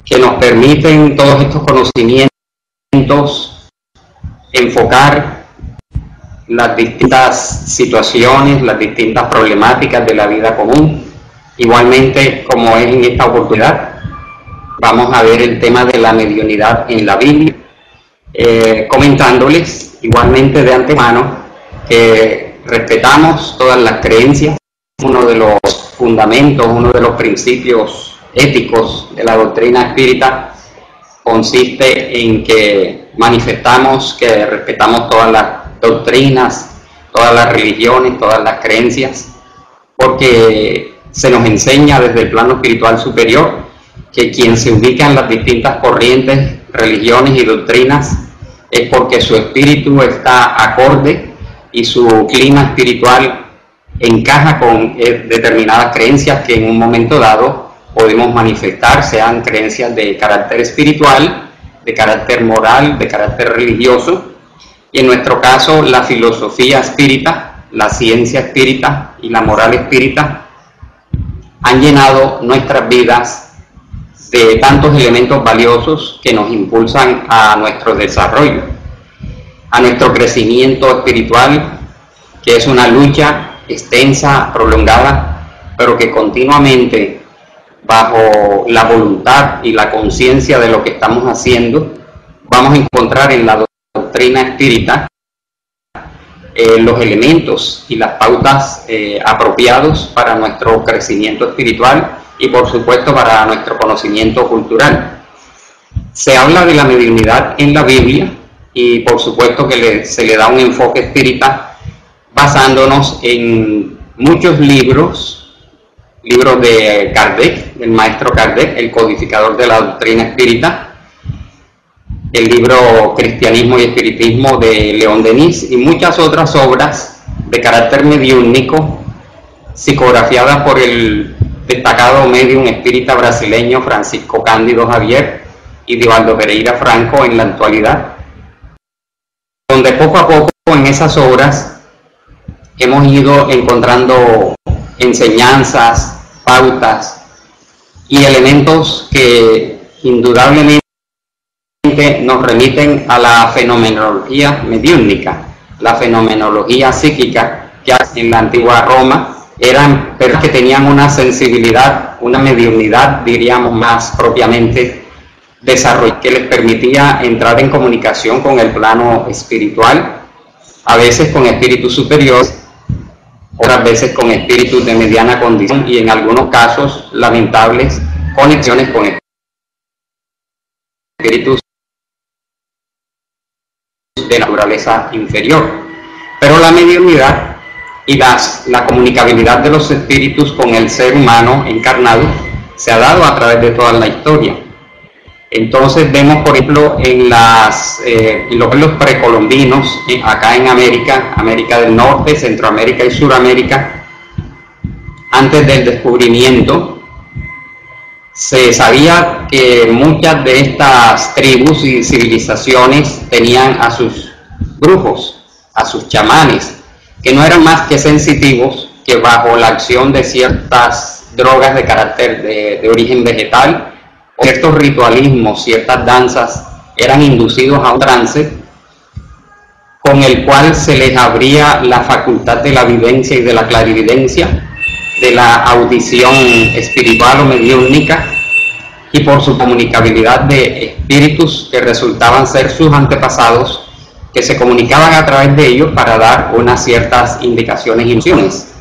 que nos permiten todos estos conocimientos enfocar las distintas situaciones, las distintas problemáticas de la vida común. Igualmente, como es en esta oportunidad, vamos a ver el tema de la mediunidad en la Biblia, comentándoles igualmente de antemano que respetamos todas las creencias. Uno de los fundamentos, uno de los principios éticos de la doctrina espírita consiste en que manifestamos que respetamos todas las doctrinas, todas las religiones, todas las creencias, porque se nos enseña desde el plano espiritual superior que quien se ubica en las distintas corrientes, religiones y doctrinas es porque su espíritu está acorde y su clima espiritual encaja con determinadas creencias que en un momento dado podemos manifestar, sean creencias de carácter espiritual, de carácter moral, de carácter religioso, y en nuestro caso la filosofía espírita, la ciencia espírita y la moral espírita han llenado nuestras vidas de tantos elementos valiosos que nos impulsan a nuestro desarrollo, a nuestro crecimiento espiritual, que es una lucha extensa, prolongada, pero que continuamente, bajo la voluntad y la conciencia de lo que estamos haciendo, vamos a encontrar en la doctrina espírita los elementos y las pautas apropiados para nuestro crecimiento espiritual y por supuesto para nuestro conocimiento cultural. Se habla de la mediunidad en la Biblia y por supuesto que se le da un enfoque espírita basándonos en muchos libros de Kardec, del maestro Kardec, el codificador de la doctrina espírita, el libro Cristianismo y Espiritismo de León Denis y muchas otras obras de carácter mediúnico psicografiadas por el destacado médium espírita brasileño Francisco Cándido Javier y Divaldo Pereira Franco en la actualidad, donde poco a poco en esas obras hemos ido encontrando enseñanzas, pautas y elementos que indudablemente nos remiten a la fenomenología mediúnica, la fenomenología psíquica que en la antigua Roma eran personas que tenían una sensibilidad, una mediunidad, diríamos más propiamente, desarrollada, que les permitía entrar en comunicación con el plano espiritual, a veces con espíritus superiores, otras veces con espíritus de mediana condición y en algunos casos lamentables conexiones con espíritus de naturaleza inferior. Pero la mediunidad y la comunicabilidad de los espíritus con el ser humano encarnado se ha dado a través de toda la historia. Entonces vemos, por ejemplo, en los pueblos precolombinos, acá en América del Norte, Centroamérica y Suramérica, antes del descubrimiento, se sabía que muchas de estas tribus y civilizaciones tenían a sus brujos, a sus chamanes, que no eran más que sensitivos, que bajo la acción de ciertas drogas de carácter de origen vegetal, ciertos ritualismos, ciertas danzas, eran inducidos a un trance con el cual se les abría la facultad de la videncia y de la clarividencia, de la audición espiritual o mediúnica, y por su comunicabilidad de espíritus que resultaban ser sus antepasados, que se comunicaban a través de ellos para dar unas ciertas indicaciones y nociones.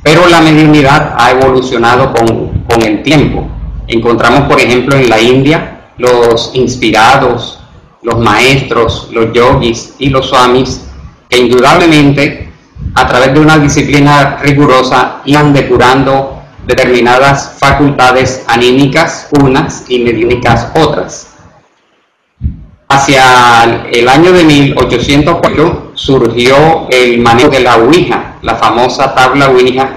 Pero la mediunidad ha evolucionado con el tiempo. Encontramos, por ejemplo, en la India, los inspirados, los maestros, los yogis y los swamis, que indudablemente, a través de una disciplina rigurosa, iban depurando determinadas facultades anímicas unas y mediúnicas otras. Hacia el año de 1804 surgió el manejo de la Ouija, la famosa tabla Ouija,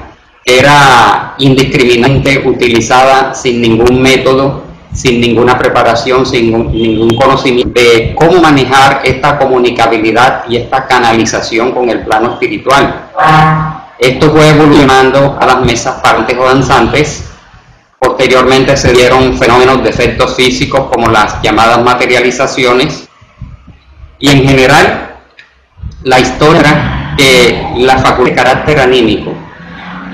que era indiscriminadamente utilizada sin ningún método, sin ninguna preparación, sin ningún conocimiento de cómo manejar esta comunicabilidad y esta canalización con el plano espiritual. Esto fue evolucionando a las mesas parlantes o danzantes, Posteriormente se dieron fenómenos de efectos físicos como las llamadas materializaciones, y en general la historia que la facultad de carácter anímico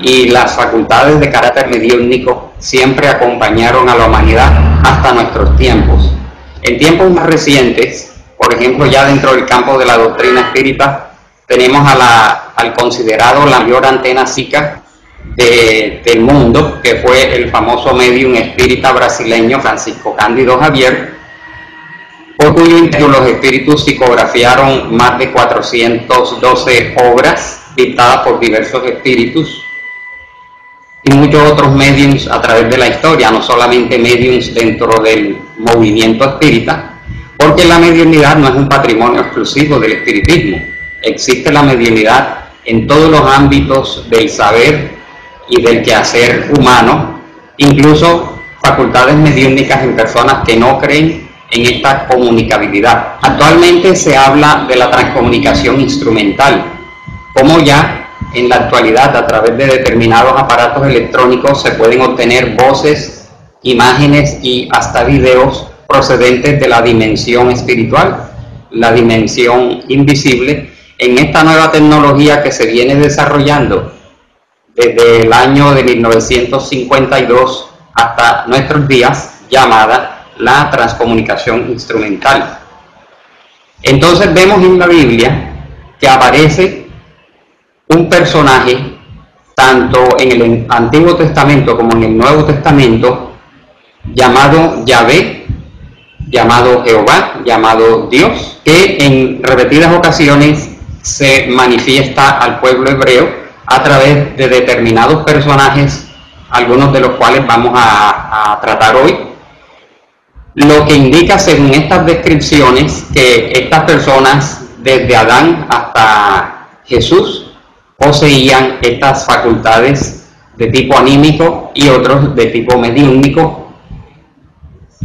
y las facultades de carácter mediúnico siempre acompañaron a la humanidad hasta nuestros tiempos. En tiempos más recientes, por ejemplo, ya dentro del campo de la doctrina espírita, tenemos al considerado la mayor antena psíquica del mundo, que fue el famoso médium espírita brasileño Francisco Cándido Javier, por cuyo interior los espíritus psicografiaron más de 412 obras dictadas por diversos espíritus y muchos otros mediums a través de la historia, no solamente mediums dentro del movimiento espírita, porque la mediunidad no es un patrimonio exclusivo del espiritismo. Existe la mediunidad en todos los ámbitos del saber y del quehacer humano, incluso facultades mediúnicas en personas que no creen en esta comunicabilidad. Actualmente se habla de la transcomunicación instrumental, como ya en la actualidad a través de determinados aparatos electrónicos se pueden obtener voces, imágenes y hasta videos procedentes de la dimensión espiritual, la dimensión invisible, en esta nueva tecnología que se viene desarrollando desde el año de 1952 hasta nuestros días, llamada la transcomunicación instrumental. Entonces vemos en la Biblia que aparece un personaje, tanto en el Antiguo Testamento como en el Nuevo Testamento, llamado Yahvé, llamado Jehová, llamado Dios, que en repetidas ocasiones se manifiesta al pueblo hebreo a través de determinados personajes, algunos de los cuales vamos a tratar hoy, lo que indica, según estas descripciones, que estas personas, desde Adán hasta Jesús, poseían estas facultades de tipo anímico y otros de tipo mediúnico.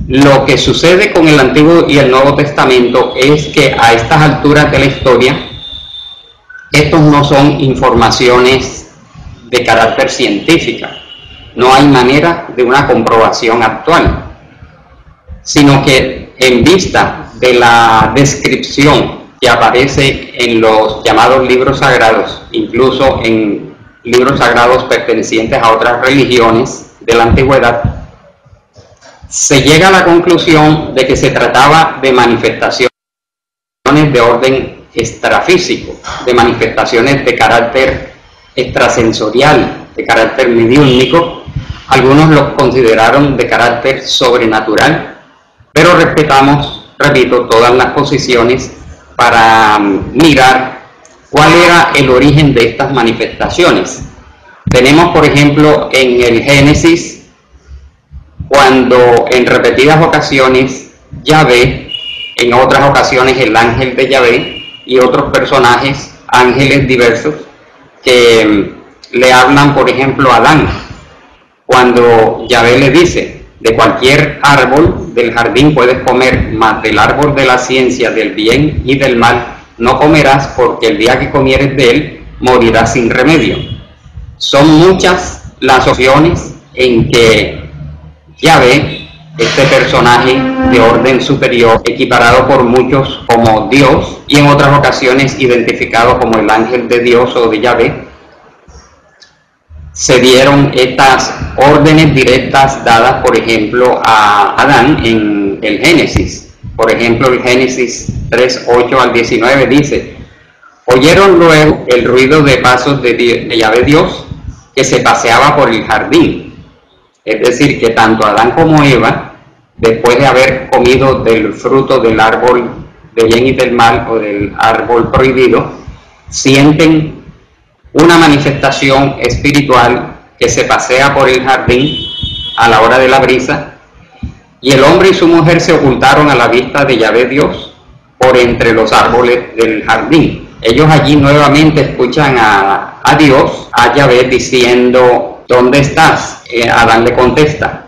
Lo que sucede con el Antiguo y el Nuevo Testamento es que a estas alturas de la historia, estos no son informaciones de carácter científica, no hay manera de una comprobación actual, sino que en vista de la descripción que aparece en los llamados libros sagrados, incluso en libros sagrados pertenecientes a otras religiones de la antigüedad, se llega a la conclusión de que se trataba de manifestaciones de orden extrafísico, de manifestaciones de carácter extrasensorial, de carácter mediúnico. Algunos los consideraron de carácter sobrenatural, pero respetamos, repito, todas las posiciones para mirar cuál era el origen de estas manifestaciones. Tenemos, por ejemplo, en el Génesis, cuando en repetidas ocasiones Yahvé, en otras ocasiones el ángel de Yahvé y otros personajes, ángeles diversos, que le hablan, por ejemplo, a Adán, cuando Yahvé le dice: de cualquier árbol del jardín puedes comer, mas del árbol de la ciencia del bien y del mal no comerás, porque el día que comieres de él morirás sin remedio. Son muchas las opciones en que Yahvé, este personaje de orden superior, equiparado por muchos como Dios y en otras ocasiones identificado como el ángel de Dios o de Yahvé, se dieron estas órdenes directas dadas, por ejemplo, a Adán en el Génesis. Por ejemplo, el Génesis 3:8 al 19 dice: oyeron luego el ruido de pasos de Yahvé Dios, que se paseaba por el jardín. Es decir, que tanto Adán como Eva, después de haber comido del fruto del árbol de bien y del mal, o del árbol prohibido, sienten una manifestación espiritual que se pasea por el jardín a la hora de la brisa, y el hombre y su mujer se ocultaron a la vista de Yahvé Dios por entre los árboles del jardín. Ellos allí nuevamente escuchan a Dios, a Yahvé, diciendo: ¿dónde estás? Adán le contesta: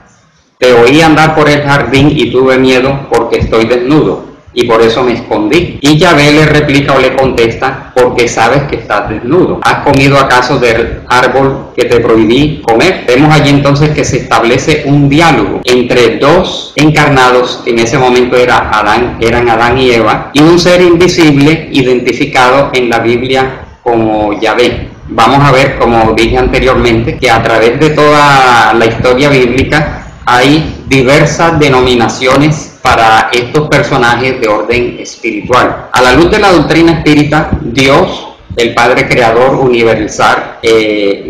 te oí andar por el jardín y tuve miedo porque estoy desnudo, y por eso me escondí. Y Yahvé le replica o le contesta, porque sabes que estás desnudo. ¿Has comido acaso del árbol que te prohibí comer? Vemos allí entonces que se establece un diálogo entre dos encarnados, que en ese momento eran Adán y Eva, y un ser invisible identificado en la Biblia como Yahvé. Vamos a ver, como dije anteriormente, que a través de toda la historia bíblica hay diversas denominaciones para estos personajes de orden espiritual. A la luz de la doctrina espírita, Dios, el Padre Creador universal,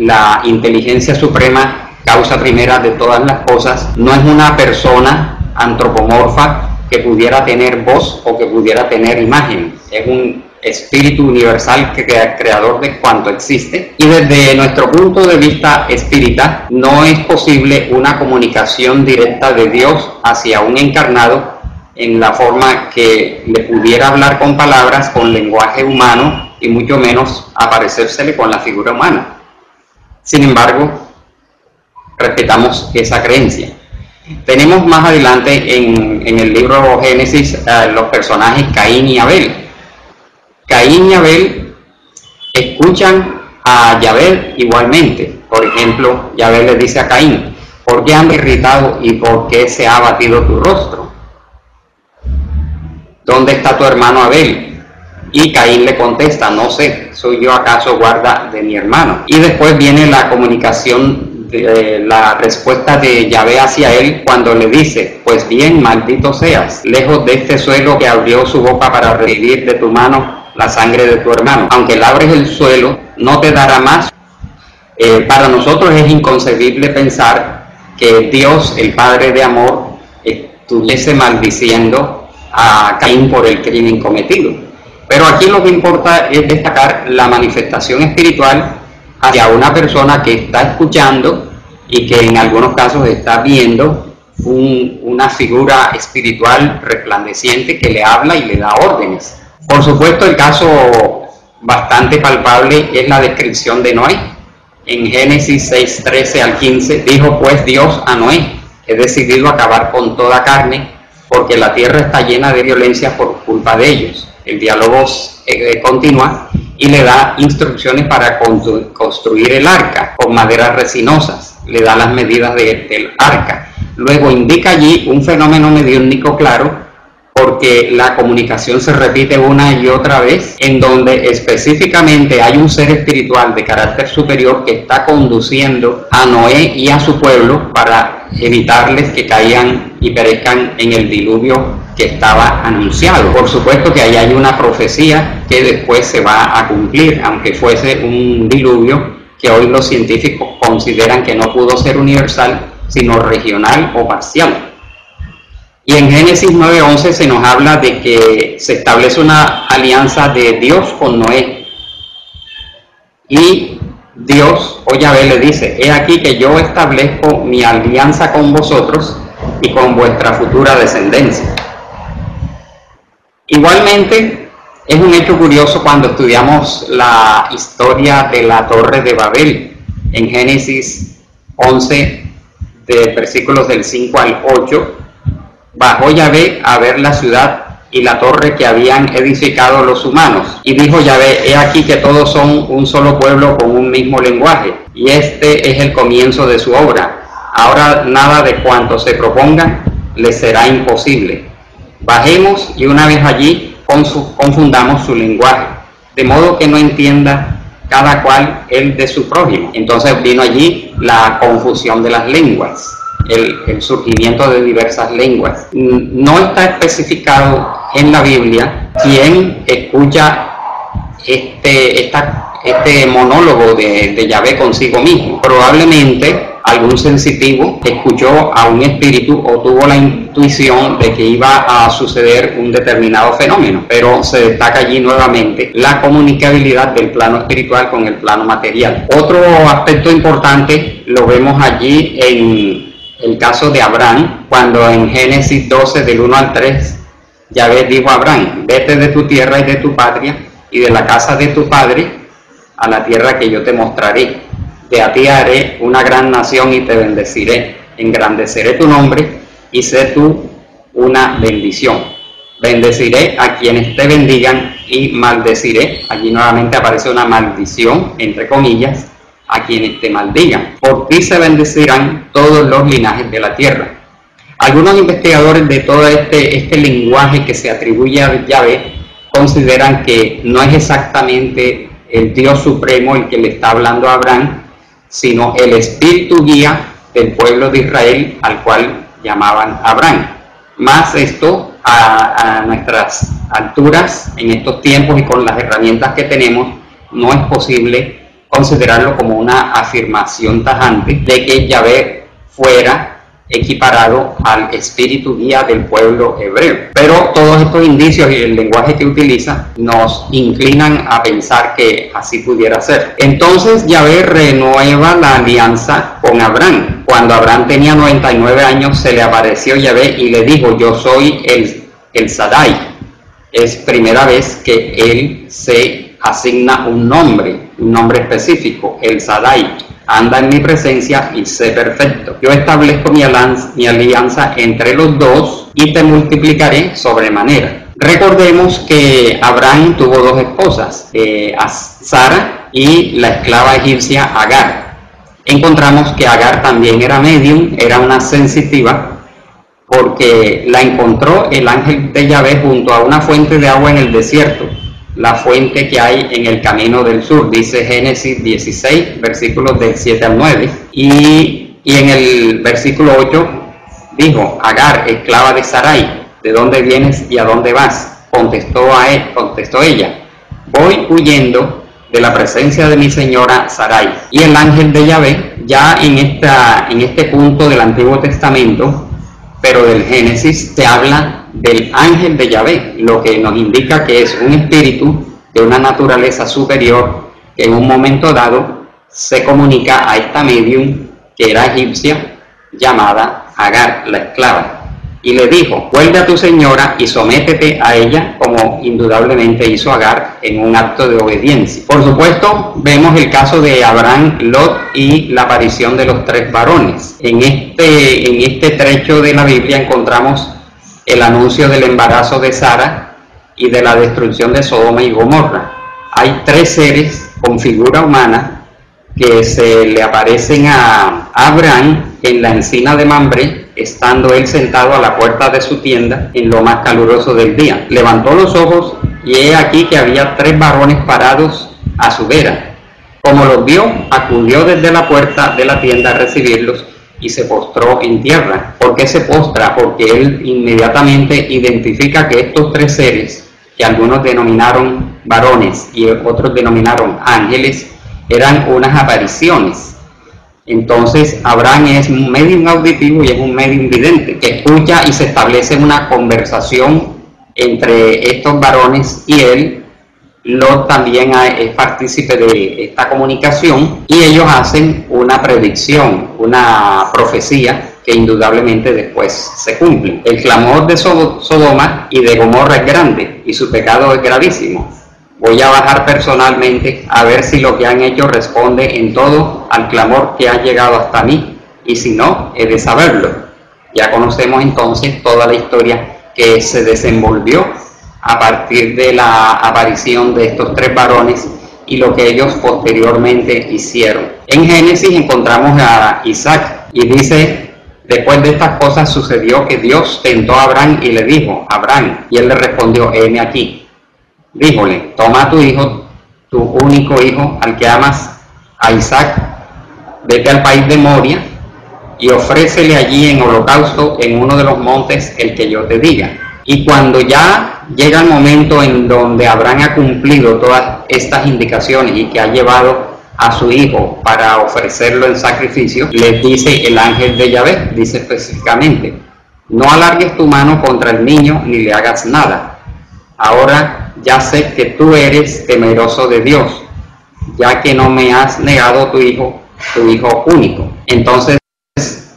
la inteligencia suprema, causa primera de todas las cosas, no es una persona antropomorfa que pudiera tener voz o que pudiera tener imagen. Es un espíritu universal creador de cuanto existe, y desde nuestro punto de vista espírita no es posible una comunicación directa de Dios hacia un encarnado en la forma que le pudiera hablar con palabras, con lenguaje humano, y mucho menos aparecérsele con la figura humana. Sin embargo, respetamos esa creencia. Tenemos más adelante en el libro Génesis los personajes Caín y Abel. Caín y Abel escuchan a Yahvé igualmente. Por ejemplo, Yahvé le dice a Caín, ¿por qué han irritado y por qué se ha abatido tu rostro? ¿Dónde está tu hermano Abel? Y Caín le contesta, no sé, ¿soy yo acaso guarda de mi hermano? Y después viene la comunicación, la respuesta de Yahvé hacia él cuando le dice, pues bien, maldito seas, lejos de este suelo que abrió su boca para recibir de tu mano la sangre de tu hermano. Aunque labres el suelo, no te dará más. Para nosotros es inconcebible pensar que Dios, el Padre de amor, estuviese maldiciendo a Caín por el crimen cometido. Pero aquí lo que importa es destacar la manifestación espiritual hacia una persona que está escuchando y que en algunos casos está viendo una figura espiritual resplandeciente que le habla y le da órdenes. Por supuesto, el caso bastante palpable es la descripción de Noé. En Génesis 6:13 al 15, dijo pues Dios a Noé, he decidido acabar con toda carne, porque la tierra está llena de violencia por culpa de ellos. El diálogo continúa y le da instrucciones para construir el arca con maderas resinosas, le da las medidas del arca. Luego indica allí un fenómeno mediúnico claro, porque la comunicación se repite una y otra vez, en donde específicamente hay un ser espiritual de carácter superior que está conduciendo a Noé y a su pueblo para evitarles que caigan y perezcan en el diluvio que estaba anunciado. Por supuesto que ahí hay una profecía que después se va a cumplir, aunque fuese un diluvio que hoy los científicos consideran que no pudo ser universal, sino regional o parcial. Y en Génesis 9:11 se nos habla de que se establece una alianza de Dios con Noé. Y Dios, o Yahvé, le dice, he aquí que yo establezco mi alianza con vosotros y con vuestra futura descendencia. Igualmente, es un hecho curioso cuando estudiamos la historia de la Torre de Babel. En Génesis 11, de versículos del 5 al 8, bajó Yahvé a ver la ciudad y la torre que habían edificado los humanos. Y dijo Yahvé, he aquí que todos son un solo pueblo con un mismo lenguaje, y este es el comienzo de su obra. Ahora nada de cuanto se proponga les será imposible. Bajemos y una vez allí confundamos su lenguaje, de modo que no entienda cada cual el de su prójimo. Entonces vino allí la confusión de las lenguas. El surgimiento de diversas lenguas. No está especificado en la Biblia quién escucha este monólogo de Yahvé consigo mismo. Probablemente algún sensitivo escuchó a un espíritu o tuvo la intuición de que iba a suceder un determinado fenómeno, pero se destaca allí nuevamente la comunicabilidad del plano espiritual con el plano material. Otro aspecto importante lo vemos allí en el caso de Abraham, cuando en Génesis 12 del 1 al 3, Yahvé dijo a Abraham, vete de tu tierra y de tu patria y de la casa de tu padre a la tierra que yo te mostraré. De a ti haré una gran nación y te bendeciré, engrandeceré tu nombre y sé tú una bendición. Bendeciré a quienes te bendigan y maldeciré. Allí nuevamente aparece una maldición, entre comillas, a quienes te maldigan. Por ti se bendecirán todos los linajes de la tierra. Algunos investigadores de todo este lenguaje que se atribuye a Yahvé consideran que no es exactamente el Dios Supremo el que le está hablando a Abraham, sino el espíritu guía del pueblo de Israel al cual llamaban Abraham. Más esto a nuestras alturas, en estos tiempos y con las herramientas que tenemos, no es posible considerarlo como una afirmación tajante de que Yahvé fuera equiparado al espíritu guía del pueblo hebreo. Pero todos estos indicios y el lenguaje que utiliza nos inclinan a pensar que así pudiera ser. Entonces Yahvé renueva la alianza con Abraham. Cuando Abraham tenía 99 años se le apareció Yahvé y le dijo: yo soy el Shaddai. Es primera vez que él se asigna un nombre específico, el Shaddai. Anda en mi presencia y sé perfecto. Yo establezco mi alianza entre los dos y te multiplicaré sobremanera. Recordemos que Abraham tuvo dos esposas, a Sara y la esclava egipcia Agar. Encontramos que Agar también era medium, era una sensitiva, porque la encontró el ángel de Yahvé junto a una fuente de agua en el desierto, la fuente que hay en el camino del sur, dice Génesis 16, versículos del 7 al 9, y en el versículo 8 dijo: Agar, esclava de Sarai, ¿de dónde vienes y a dónde vas? Contestó ella: voy huyendo de la presencia de mi señora Sarai. Y el ángel de Yahvé, ya en este punto del Antiguo Testamento, pero del Génesis, se habla del ángel de Yahvé, lo que nos indica que es un espíritu de una naturaleza superior que en un momento dado se comunica a esta medium que era egipcia llamada Agar, la esclava, y le dijo: vuelve a tu señora y sométete a ella, como indudablemente hizo Agar en un acto de obediencia. Por supuesto, vemos el caso de Abraham, Lot y la aparición de los tres varones. En este trecho de la Biblia encontramos el anuncio del embarazo de Sara y de la destrucción de Sodoma y Gomorra. Hay tres seres con figura humana que se le aparecen a Abraham en la encina de Mambré, estando él sentado a la puerta de su tienda en lo más caluroso del día. Levantó los ojos y he aquí que había tres varones parados a su vera. Como los vio, acudió desde la puerta de la tienda a recibirlos y se postró en tierra. ¿Por qué se postra? Porque él inmediatamente identifica que estos tres seres, que algunos denominaron varones y otros denominaron ángeles, eran unas apariciones. Entonces Abraham es un medium auditivo y es un medium vidente, que escucha y se establece una conversación entre estos varones y él. Lot también es partícipe de esta comunicación y ellos hacen una predicción, una profecía que indudablemente después se cumple. El clamor de Sodoma y de Gomorra es grande y su pecado es gravísimo. Voy a bajar personalmente a ver si lo que han hecho responde en todo al clamor que ha llegado hasta mí, y si no, he de saberlo. Ya conocemos entonces toda la historia que se desenvolvió a partir de la aparición de estos tres varones y lo que ellos posteriormente hicieron. En Génesis encontramos a Isaac y dice: después de estas cosas sucedió que Dios tentó a Abraham y le dijo: Abraham, y él le respondió: heme aquí. Díjole: toma a tu hijo, tu único hijo, al que amas, a Isaac, vete al país de Moria y ofrécele allí en holocausto en uno de los montes el que yo te diga. Y cuando ya llega el momento en donde Abraham ha cumplido todas estas indicaciones y que ha llevado a su hijo para ofrecerlo en sacrificio, les dice el ángel de Yahvé, dice específicamente: no alargues tu mano contra el niño ni le hagas nada. Ahora ya sé que tú eres temeroso de Dios, ya que no me has negado tu hijo único. Entonces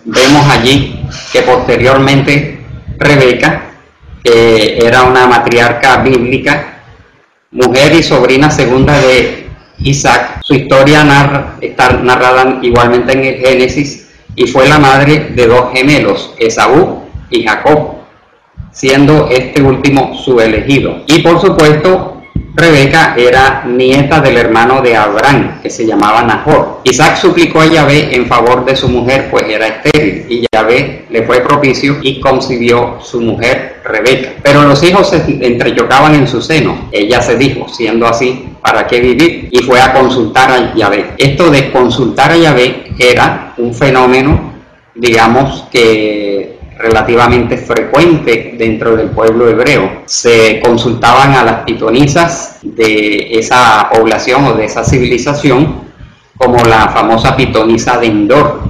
vemos allí que posteriormente Rebeca, que era una matriarca bíblica, mujer y sobrina segunda de Isaac, su historia está narrada igualmente en el Génesis, y fue la madre de dos gemelos, Esaú y Jacob. siendo este último su elegido. Y por supuesto, Rebeca era nieta del hermano de Abraham, que se llamaba Nahor. Isaac suplicó a Yahvé en favor de su mujer, pues era estéril, y Yahvé le fue propicio y concibió su mujer Rebeca. Pero los hijos se entrechocaban en su seno. Ella se dijo, siendo así, ¿para qué vivir? Y fue a consultar a Yahvé. Esto de consultar a Yahvé era un fenómeno, digamos, que relativamente frecuente dentro del pueblo hebreo. Se consultaban a las pitonisas de esa población o de esa civilización, como la famosa pitonisa de Endor,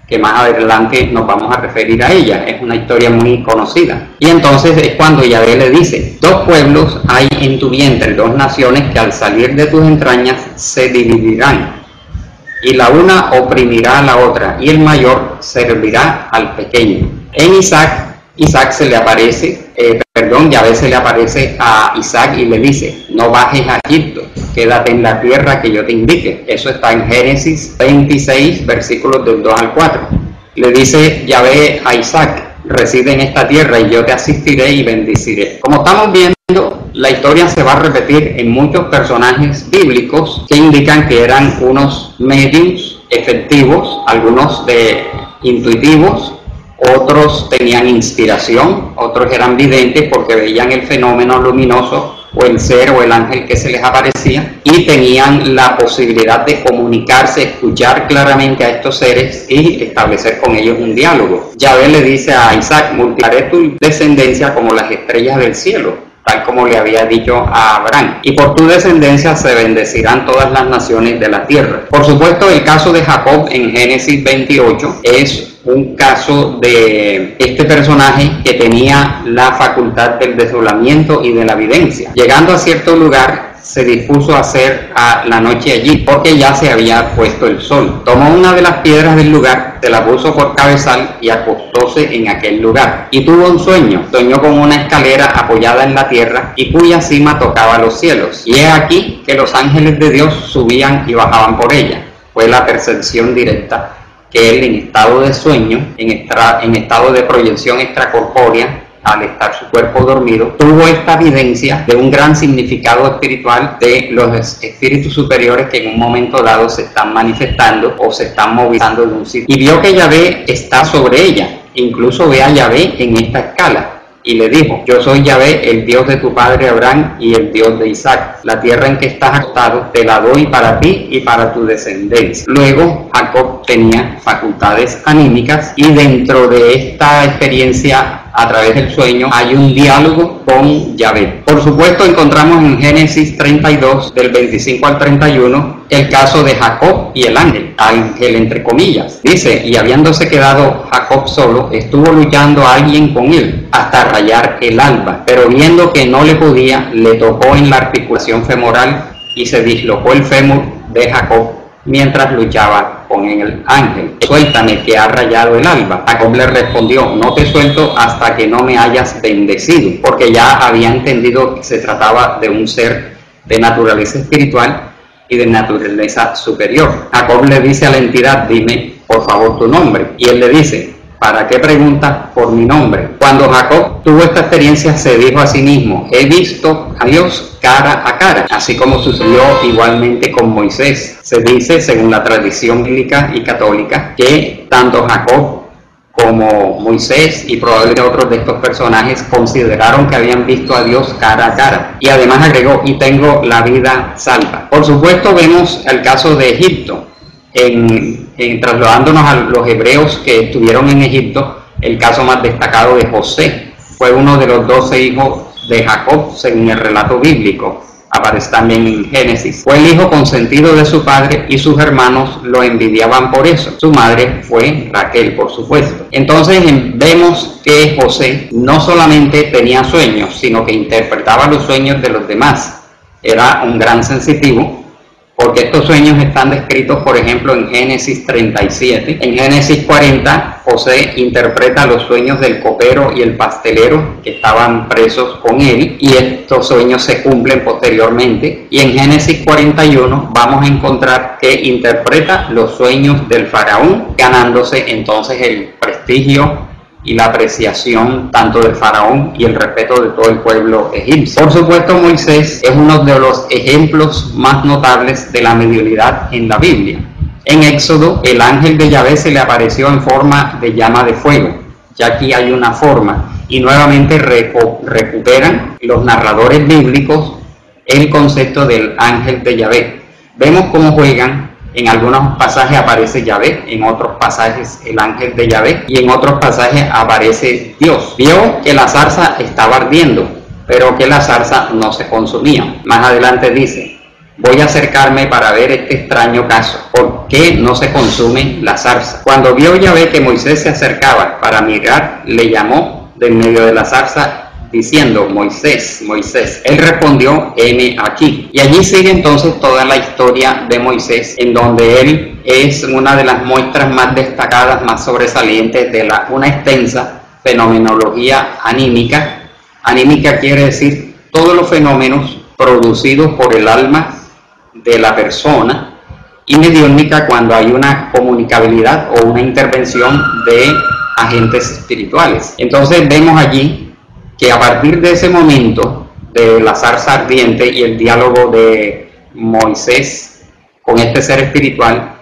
que más adelante nos vamos a referir a ella. Es una historia muy conocida. Y entonces es cuando Yahvé le dice: dos pueblos hay en tu vientre, dos naciones que al salir de tus entrañas se dividirán, y la una oprimirá a la otra, y el mayor servirá al pequeño. En Isaac se le aparece, Yahvé se le aparece a Isaac y le dice: no bajes a Egipto, quédate en la tierra que yo te indique. Eso está en Génesis 26, versículos del 2 al 4. Le dice Yahvé a Isaac: reside en esta tierra y yo te asistiré y bendeciré. Como estamos viendo, la historia se va a repetir en muchos personajes bíblicos que indican que eran unos mediums efectivos, algunos intuitivos, otros tenían inspiración, otros eran videntes porque veían el fenómeno luminoso o el ser o el ángel que se les aparecía, y tenían la posibilidad de comunicarse, escuchar claramente a estos seres y establecer con ellos un diálogo. Yahvé le dice a Isaac: multiplicaré tu descendencia como las estrellas del cielo, tal como le había dicho a Abraham, y por tu descendencia se bendecirán todas las naciones de la tierra. Por supuesto, el caso de Jacob en Génesis 28 es un caso de este personaje que tenía la facultad del desdoblamiento y de la evidencia. Llegando a cierto lugar, se dispuso a hacer la noche allí, porque ya se había puesto el sol. Tomó una de las piedras del lugar, se la puso por cabezal y acostóse en aquel lugar. Y tuvo un sueño. Soñó con una escalera apoyada en la tierra y cuya cima tocaba los cielos. Y he aquí que los ángeles de Dios subían y bajaban por ella. Fue la percepción directa que él, en estado de sueño, en estado de proyección extracorpórea, al estar su cuerpo dormido, tuvo esta evidencia de un gran significado espiritual de los espíritus superiores que en un momento dado se están manifestando o se están movilizando de un sitio. Y vio que Yahvé está sobre ella. Incluso ve a Yahvé en esta escala. Y le dijo: yo soy Yahvé, el Dios de tu padre Abraham y el Dios de Isaac. La tierra en que estás acostado te la doy para ti y para tu descendencia. Luego Jacob tenía facultades anímicas, y dentro de esta experiencia a través del sueño hay un diálogo con Yahvé. Por supuesto, encontramos en Génesis 32 del 25 al 31 el caso de Jacob y el ángel entre comillas. Dice: y habiéndose quedado Jacob solo, estuvo luchando a alguien con él hasta rayar el alba, pero viendo que no le podía, le tocó en la articulación femoral y se dislocó el fémur de Jacob mientras luchaba con el ángel. Suéltame, que ha rayado el alba. Jacob le respondió: no te suelto hasta que no me hayas bendecido, porque ya había entendido que se trataba de un ser de naturaleza espiritual y de naturaleza superior. Jacob le dice a la entidad: dime por favor tu nombre. Y él le dice: ¿para qué preguntas por mi nombre? Cuando Jacob tuvo esta experiencia, se dijo a sí mismo: he visto a Dios cara a cara, así como sucedió igualmente con Moisés. Se dice, según la tradición bíblica y católica, que tanto Jacob como Moisés y probablemente otros de estos personajes consideraron que habían visto a Dios cara a cara. Y además agregó: y tengo la vida salva. Por supuesto, vemos el caso de Egipto. Trasladándonos a los hebreos que estuvieron en Egipto, el caso más destacado de José. Fue uno de los 12 hijos de Jacob, según el relato bíblico. Aparece también en Génesis. Fue el hijo consentido de su padre y sus hermanos lo envidiaban por eso. Su madre fue Raquel, por supuesto. Entonces vemos que José no solamente tenía sueños, sino que interpretaba los sueños de los demás. Era un gran sensitivo, porque estos sueños están descritos, por ejemplo, en Génesis 37. En Génesis 40, José interpreta los sueños del copero y el pastelero que estaban presos con él, y estos sueños se cumplen posteriormente. Y en Génesis 41 vamos a encontrar que interpreta los sueños del faraón, ganándose entonces el prestigio y la apreciación tanto del faraón y el respeto de todo el pueblo egipcio. Por supuesto, Moisés es uno de los ejemplos más notables de la mediunidad en la Biblia. En Éxodo, el ángel de Yahvé se le apareció en forma de llama de fuego. Ya aquí hay una forma, y nuevamente recuperan los narradores bíblicos el concepto del ángel de Yahvé. Vemos cómo juegan. En algunos pasajes aparece Yahvé, en otros pasajes el ángel de Yahvé, y en otros pasajes aparece Dios. Vio que la zarza estaba ardiendo, pero que la zarza no se consumía. Más adelante dice: voy a acercarme para ver este extraño caso. ¿Por qué no se consume la zarza? Cuando vio Yahvé que Moisés se acercaba para mirar, le llamó de en medio de la zarza, diciendo: Moisés, Moisés. Él respondió: heme aquí. Y allí sigue entonces toda la historia de Moisés, en donde él es una de las muestras más destacadas, más sobresalientes de una extensa fenomenología anímica. Anímica quiere decir todos los fenómenos producidos por el alma de la persona, y mediúnica cuando hay una comunicabilidad o una intervención de agentes espirituales. Entonces vemos allí que a partir de ese momento de la zarza ardiente y el diálogo de Moisés con este ser espiritual,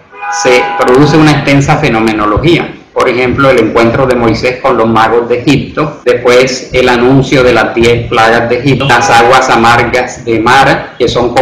se produce una extensa fenomenología. Por ejemplo, el encuentro de Moisés con los magos de Egipto, después el anuncio de las 10 plagas de Egipto, las aguas amargas de Mara, que son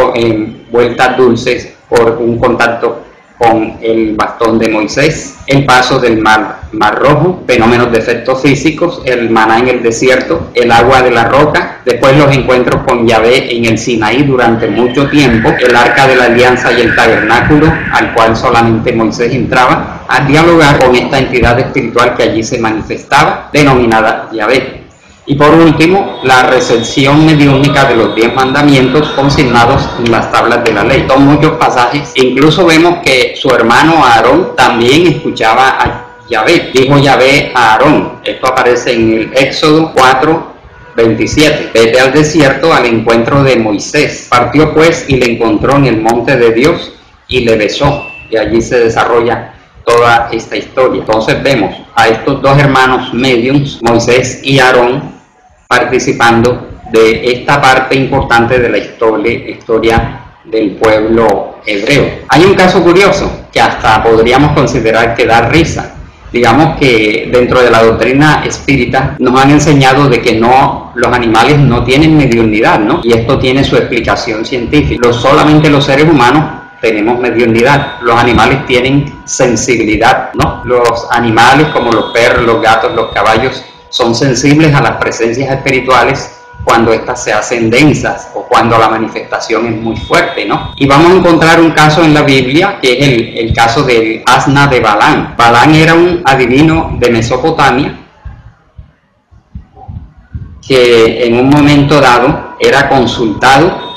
vueltas dulces por un contacto con el bastón de Moisés, el paso del mar Rojo, fenómenos de efectos físicos, el maná en el desierto, el agua de la roca, después los encuentros con Yahvé en el Sinaí durante mucho tiempo, el arca de la alianza y el tabernáculo, al cual solamente Moisés entraba a dialogar con esta entidad espiritual que allí se manifestaba, denominada Yahvé. Y por último, la recepción mediúnica de los 10 mandamientos consignados en las tablas de la ley. Son muchos pasajes. Incluso vemos que su hermano Aarón también escuchaba a Yahvé. Dijo Yahvé a Aarón. Esto aparece en el Éxodo 4:27. Vete al desierto al encuentro de Moisés. Partió pues y le encontró en el monte de Dios y le besó. Y allí se desarrolla toda esta historia. Entonces vemos a estos dos hermanos mediums, Moisés y Aarón, participando de esta parte importante de la historia del pueblo hebreo. Hay un caso curioso que hasta podríamos considerar que da risa. Digamos que dentro de la doctrina espírita nos han enseñado de que los animales no tienen mediunidad, ¿no? Y esto tiene su explicación científica. Solamente los seres humanos tenemos mediunidad. Los animales tienen sensibilidad, ¿no? Los animales como los perros, los gatos, los caballos son sensibles a las presencias espirituales cuando éstas se hacen densas o cuando la manifestación es muy fuerte, ¿no? Y vamos a encontrar un caso en la Biblia que es el caso del asna de Balaam. Balaam era un adivino de Mesopotamia que en un momento dado era consultado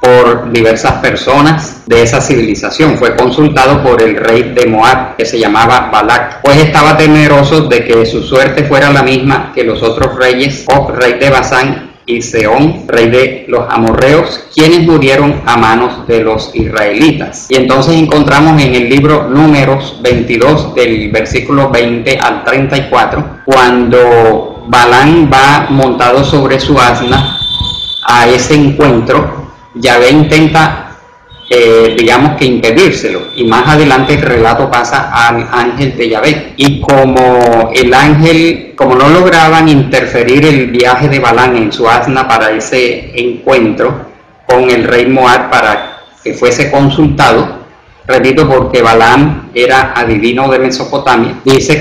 por diversas personas de esa civilización. Fue consultado por el rey de Moab, que se llamaba Balac, pues estaba temeroso de que su suerte fuera la misma que los otros reyes, Og, rey de Basán, y Sehón, rey de los amorreos, quienes murieron a manos de los israelitas. Y entonces encontramos en el libro Números 22, del versículo 20 al 34, cuando Balaam va montado sobre su asna a ese encuentro. Yahvé intenta, digamos que impedírselo, y más adelante el relato pasa al ángel de Yahvé, y como el ángel, como no lograban interferir el viaje de Balaam en su asna para ese encuentro con el rey Moab para que fuese consultado, repito, porque Balaam era adivino de Mesopotamia, dice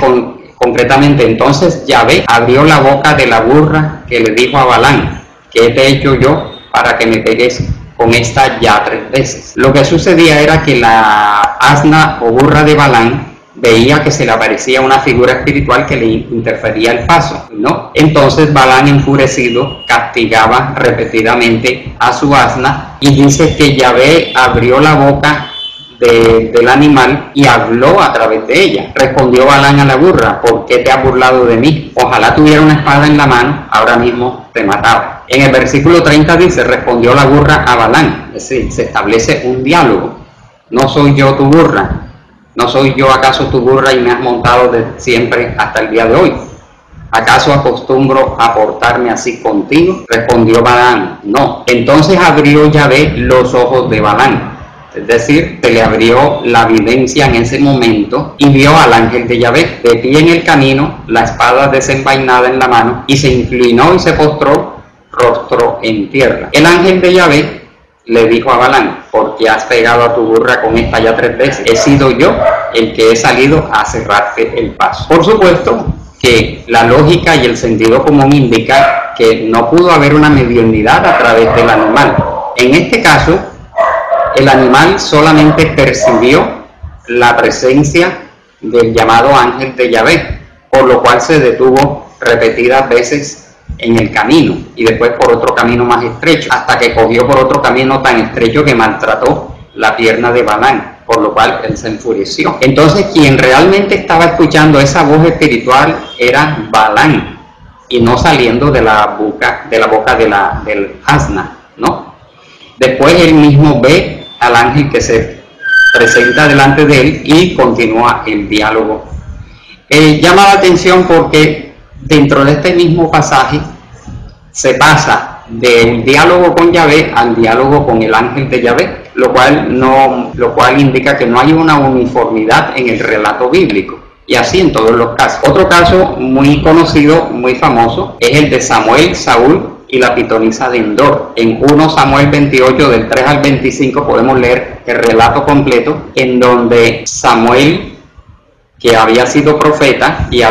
concretamente: entonces Yahvé abrió la boca de la burra que le dijo a Balaam: ¿qué te he hecho yo para que me pegues con esta ya 3 veces? Lo que sucedía era que la asna o burra de Balaam veía que se le aparecía una figura espiritual que le interfería el paso, ¿no? Entonces Balaam, enfurecido, castigaba repetidamente a su asna, y dice que Yahvé abrió la boca del animal y habló a través de ella. Respondió Balaam a la burra: ¿por qué te has burlado de mí? Ojalá tuviera una espada en la mano, ahora mismo te mataba. En el versículo 30 dice: respondió la burra a Balaam. Es decir, se establece un diálogo. No soy yo tu burra, ¿no soy yo acaso tu burra y me has montado de siempre hasta el día de hoy? ¿Acaso acostumbro a portarme así contigo? Respondió Balaam, no. Entonces abrió Yahvé los ojos de Balaam, es decir, se le abrió la videncia en ese momento y vio al ángel de Yahvé de pie en el camino, la espada desenvainada en la mano, y se inclinó y se postró rostro en tierra. El ángel de Yahvé le dijo a Balaam, ¿por qué has pegado a tu burra con esta ya 3 veces? He sido yo el que he salido a cerrarte el paso. Por supuesto que la lógica y el sentido común indica que no pudo haber una mediunidad a través del animal. En este caso, el animal solamente percibió la presencia del llamado ángel de Yahvé, por lo cual se detuvo repetidas veces en el camino y después por otro camino más estrecho, hasta que cogió por otro camino tan estrecho que maltrató la pierna de Balaam, por lo cual él se enfureció. Entonces quien realmente estaba escuchando esa voz espiritual era Balaam, y no saliendo de la boca del asna, ¿no? Después él mismo ve al ángel que se presenta delante de él y continúa el diálogo. Llama la atención porque dentro de este mismo pasaje se pasa del diálogo con Yahvé al diálogo con el ángel de Yahvé, lo cual indica que no hay una uniformidad en el relato bíblico, y así en todos los casos. Otro caso muy conocido, muy famoso, es el de Samuel, Saúl y la pitonisa de Endor. En 1 Samuel 28, del 3 al 25, podemos leer el relato completo, en donde Samuel, que había sido profeta y le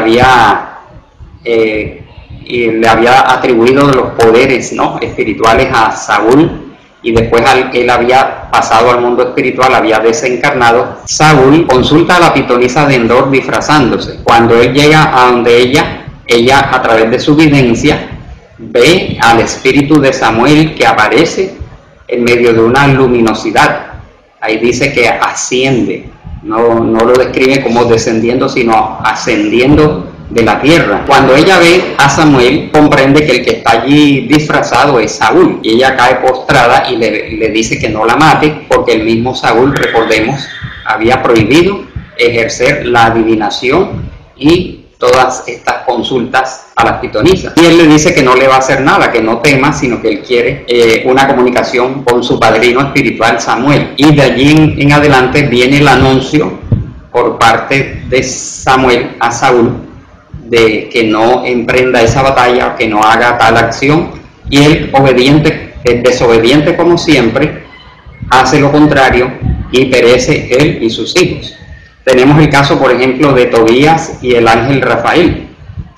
había atribuido los poderes, ¿no?, espirituales a Saúl, y después él había pasado al mundo espiritual, había desencarnado. Saúl consulta a la pitonisa de Endor disfrazándose. Cuando él llega a donde ella a través de su videncia ve al espíritu de Samuel que aparece en medio de una luminosidad. Ahí dice que asciende, no lo describe como descendiendo, sino ascendiendo de la tierra. Cuando ella ve a Samuel, comprende que el que está allí disfrazado es Saúl, y ella cae postrada y le dice que no la mate, porque el mismo Saúl, recordemos, había prohibido ejercer la adivinación y todas estas consultas a las pitonisas. Y él le dice que no le va a hacer nada, que no tema, sino que él quiere una comunicación con su padrino espiritual Samuel. Y de allí en adelante viene el anuncio por parte de Samuel a Saúl de que no emprenda esa batalla, que no haga tal acción, y él, desobediente como siempre, hace lo contrario y perece él y sus hijos. Tenemos el caso, por ejemplo, de Tobías y el ángel Rafael.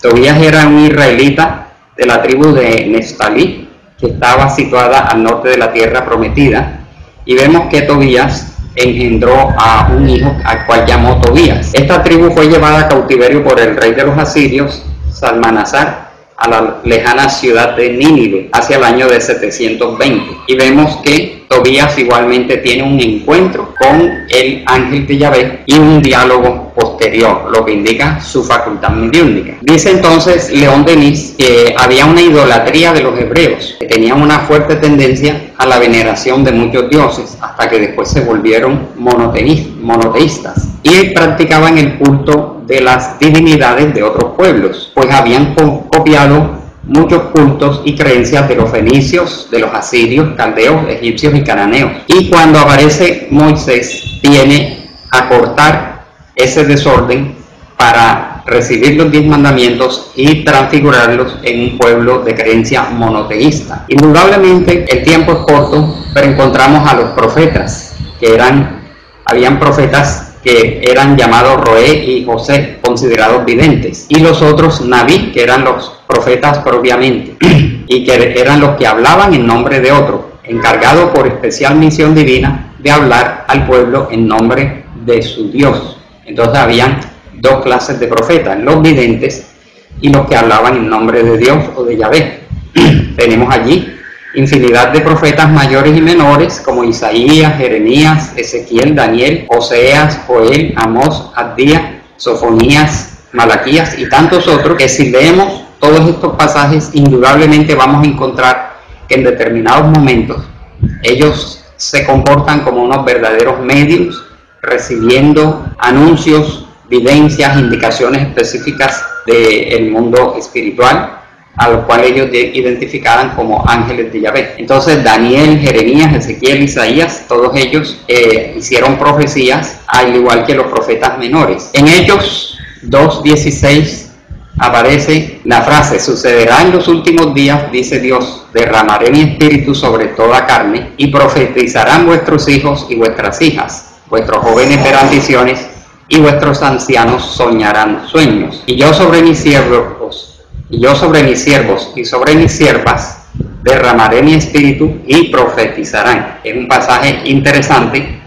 Tobías era un israelita de la tribu de Neftalí, que estaba situada al norte de la tierra prometida, y vemos que Tobías engendró a un hijo al cual llamó Tobías. Esta tribu fue llevada a cautiverio por el rey de los asirios, Salmanasar, a la lejana ciudad de Nínive hacia el año de 720, y vemos que Tobías igualmente tiene un encuentro con el ángel de Yahvé y un diálogo posterior, lo que indica su facultad mediúnica. Dice entonces León Denis que había una idolatría de los hebreos, que tenían una fuerte tendencia a la veneración de muchos dioses, hasta que después se volvieron monoteístas y practicaban el culto de las divinidades de otros pueblos, pues habían copiado muchos cultos y creencias de los fenicios, de los asirios, caldeos, egipcios y cananeos. Y cuando aparece Moisés, viene a cortar ese desorden para recibir los 10 mandamientos y transfigurarlos en un pueblo de creencia monoteísta. Indudablemente el tiempo es corto, pero encontramos a los profetas, habían profetas que eran llamados Roé y José, considerados videntes, y los otros Nabí, que eran los profetas propiamente, y que eran los que hablaban en nombre de otro, encargados por especial misión divina de hablar al pueblo en nombre de su Dios. Entonces habían 2 clases de profetas, los videntes y los que hablaban en nombre de Dios o de Yahvé. Tenemos allí infinidad de profetas mayores y menores, como Isaías, Jeremías, Ezequiel, Daniel, Oseas, Joel, Amós, Abdías, Sofonías, Malaquías y tantos otros, que si leemos todos estos pasajes, indudablemente vamos a encontrar que en determinados momentos ellos se comportan como unos verdaderos medios recibiendo anuncios, vivencias, indicaciones específicas del mundo espiritual, a los cuales ellos identificaban como ángeles de Yahvé. Entonces Daniel, Jeremías, Ezequiel, Isaías, todos ellos hicieron profecías, al igual que los profetas menores. En Hechos 2:16 aparece la frase: sucederá en los últimos días, dice Dios, derramaré mi espíritu sobre toda carne, y profetizarán vuestros hijos y vuestras hijas, vuestros jóvenes verán visiones, y vuestros ancianos soñarán sueños. Y yo sobre mis siervos y sobre mis siervas derramaré mi espíritu y profetizarán. Es un pasaje interesante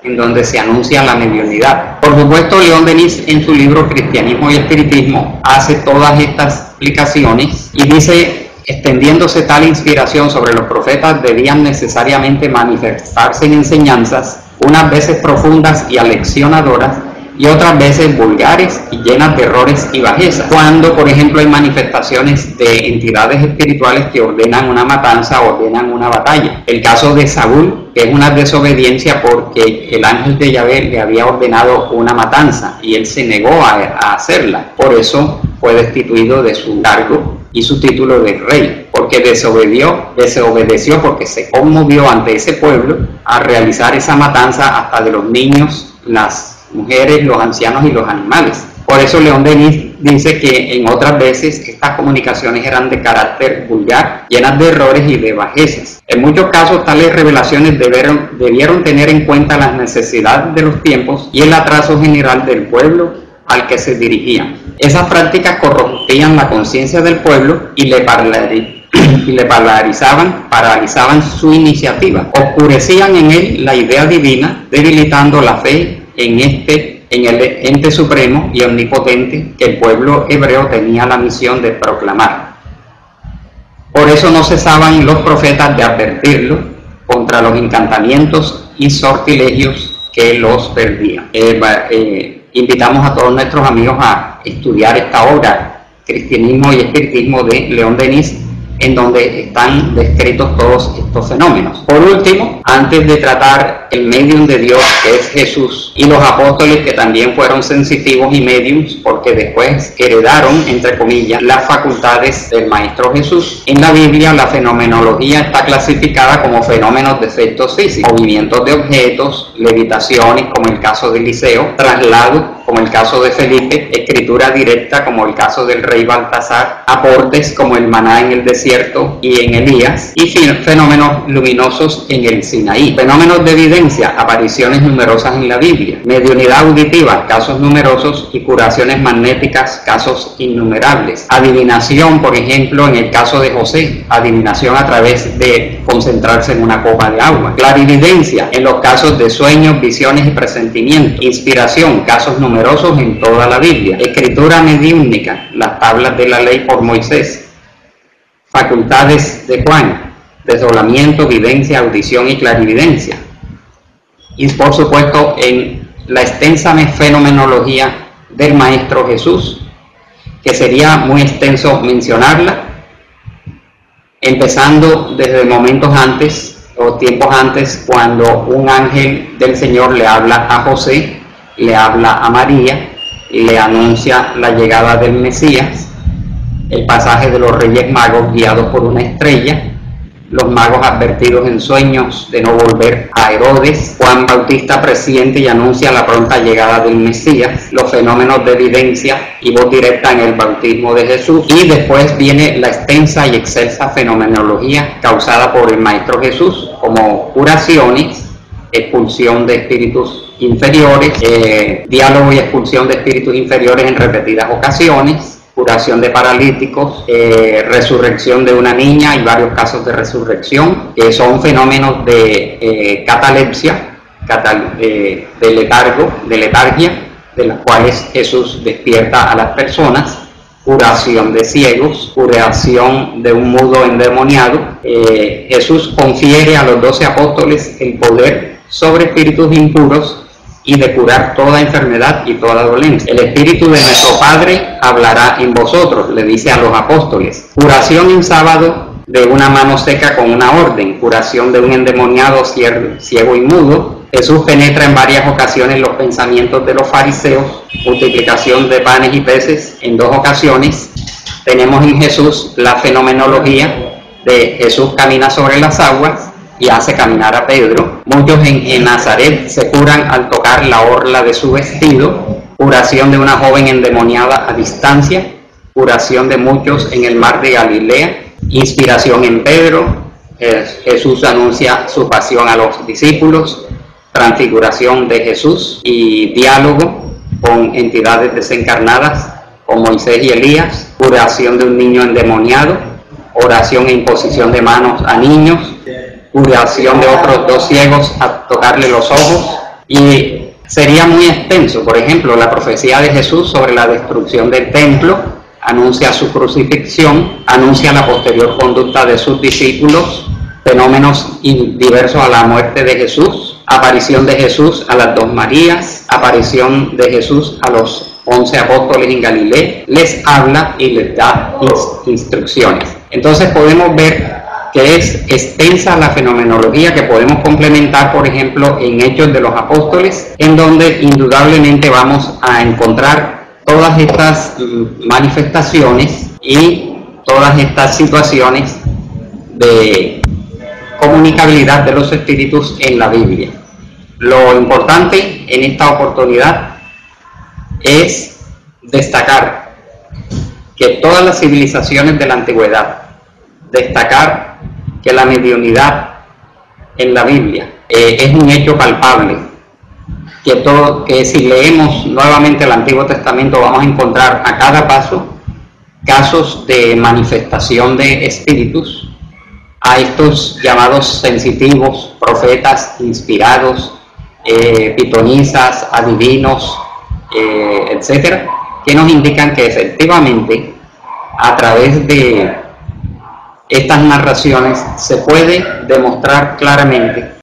en donde se anuncia la mediunidad. Por supuesto, León Denis en su libro Cristianismo y Espiritismo hace todas estas explicaciones y dice: extendiéndose tal inspiración sobre los profetas, debían necesariamente manifestarse en enseñanzas, unas veces profundas y aleccionadoras, y otras veces vulgares y llenas de errores y bajezas. Cuando, por ejemplo, hay manifestaciones de entidades espirituales que ordenan una matanza, ordenan una batalla. El caso de Saúl, que es una desobediencia porque el ángel de Yahvé le había ordenado una matanza y él se negó a hacerla. Por eso fue destituido de su cargo y su título de rey, porque desobedeció porque se conmovió ante ese pueblo a realizar esa matanza hasta de los niños, las mujeres, los ancianos y los animales. Por eso León Denis dice que en otras veces estas comunicaciones eran de carácter vulgar, llenas de errores y de bajezas. En muchos casos tales revelaciones debieron tener en cuenta las necesidades de los tiempos y el atraso general del pueblo al que se dirigían. Esas prácticas corrompían la conciencia del pueblo y le paralizaban su iniciativa, oscurecían en él la idea divina, debilitando la fe en el ente supremo y omnipotente que el pueblo hebreo tenía la misión de proclamar. Por eso no cesaban los profetas de advertirlo contra los encantamientos y sortilegios que los perdían. Invitamos a todos nuestros amigos a estudiar esta obra, Cristianismo y Espiritismo, de León Denis, en donde están descritos todos estos fenómenos. Por último, antes de tratar el medium de Dios, que es Jesús, y los apóstoles, que también fueron sensitivos y mediums, porque después heredaron, entre comillas, las facultades del Maestro Jesús. En la Biblia, la fenomenología está clasificada como fenómenos de efectos físicos, movimientos de objetos, levitaciones, como el caso de Eliseo, traslados, como el caso de Felipe, escritura directa, como el caso del rey Baltasar, aportes, como el maná en el desierto y en Elías, y fenómenos luminosos en el Sinaí. Fenómenos de evidencia, apariciones numerosas en la Biblia. Mediunidad auditiva, casos numerosos, y curaciones magnéticas, casos innumerables. Adivinación, por ejemplo, en el caso de José, adivinación a través de concentrarse en una copa de agua. Clarividencia, en los casos de sueños, visiones y presentimientos. Inspiración, casos numerosos en toda la Biblia. Escritura mediúnica, las tablas de la ley por Moisés. Facultades de Juan, desdoblamiento, videncia, audición y clarividencia. Y por supuesto en la extensa fenomenología del Maestro Jesús, que sería muy extenso mencionarla, empezando desde momentos antes o tiempos antes, cuando un ángel del Señor le habla a José, le habla a María y le anuncia la llegada del Mesías. El pasaje de los Reyes Magos guiados por una estrella, los magos advertidos en sueños de no volver a Herodes, Juan Bautista presiente y anuncia la pronta llegada del Mesías, los fenómenos de evidencia y voz directa en el bautismo de Jesús, y después viene la extensa y excelsa fenomenología causada por el Maestro Jesús, como curaciones, expulsión de espíritus inferiores, diálogo y expulsión de espíritus inferiores en repetidas ocasiones, curación de paralíticos, resurrección de una niña y varios casos de resurrección, que son fenómenos de catalepsia, de letargia, de las cuales Jesús despierta a las personas, curación de ciegos, curación de un mudo endemoniado. Jesús confiere a los 12 apóstoles el poder sobre espíritus impuros y de curar toda enfermedad y toda dolencia. El Espíritu de nuestro Padre hablará en vosotros, le dice a los apóstoles. Curación en sábado de una mano seca con una orden, curación de un endemoniado ciego y mudo. Jesús penetra en varias ocasiones los pensamientos de los fariseos, multiplicación de panes y peces en 2 ocasiones. Tenemos en Jesús la fenomenología de Jesús camina sobre las aguas y hace caminar a Pedro. Muchos en Nazaret se curan al tocar la orla de su vestido, curación de una joven endemoniada a distancia, curación de muchos en el mar de Galilea, inspiración en Pedro. Jesús anuncia su pasión a los discípulos, transfiguración de Jesús y diálogo con entidades desencarnadas como Moisés y Elías, curación de un niño endemoniado, oración e imposición de manos a niños, curación de otros 2 ciegos a tocarle los ojos. Y sería muy extenso. Por ejemplo, la profecía de Jesús sobre la destrucción del templo anuncia su crucifixión, anuncia la posterior conducta de sus discípulos, fenómenos diversos a la muerte de Jesús, aparición de Jesús a las 2 Marías, aparición de Jesús a los 11 apóstoles en Galilea, les habla y les da instrucciones. Entonces podemos ver que es extensa la fenomenología, que podemos complementar, por ejemplo, en Hechos de los Apóstoles, en donde indudablemente vamos a encontrar todas estas manifestaciones y todas estas situaciones de comunicabilidad de los espíritus en la Biblia. Lo importante en esta oportunidad es destacar que todas las civilizaciones de la antigüedad, destacar que la mediunidad en la Biblia es un hecho palpable, que si leemos nuevamente el Antiguo Testamento vamos a encontrar a cada paso casos de manifestación de espíritus, a estos llamados sensitivos, profetas inspirados, pitonisas, adivinos, etcétera, que nos indican que efectivamente a través de estas narraciones se puede demostrar claramente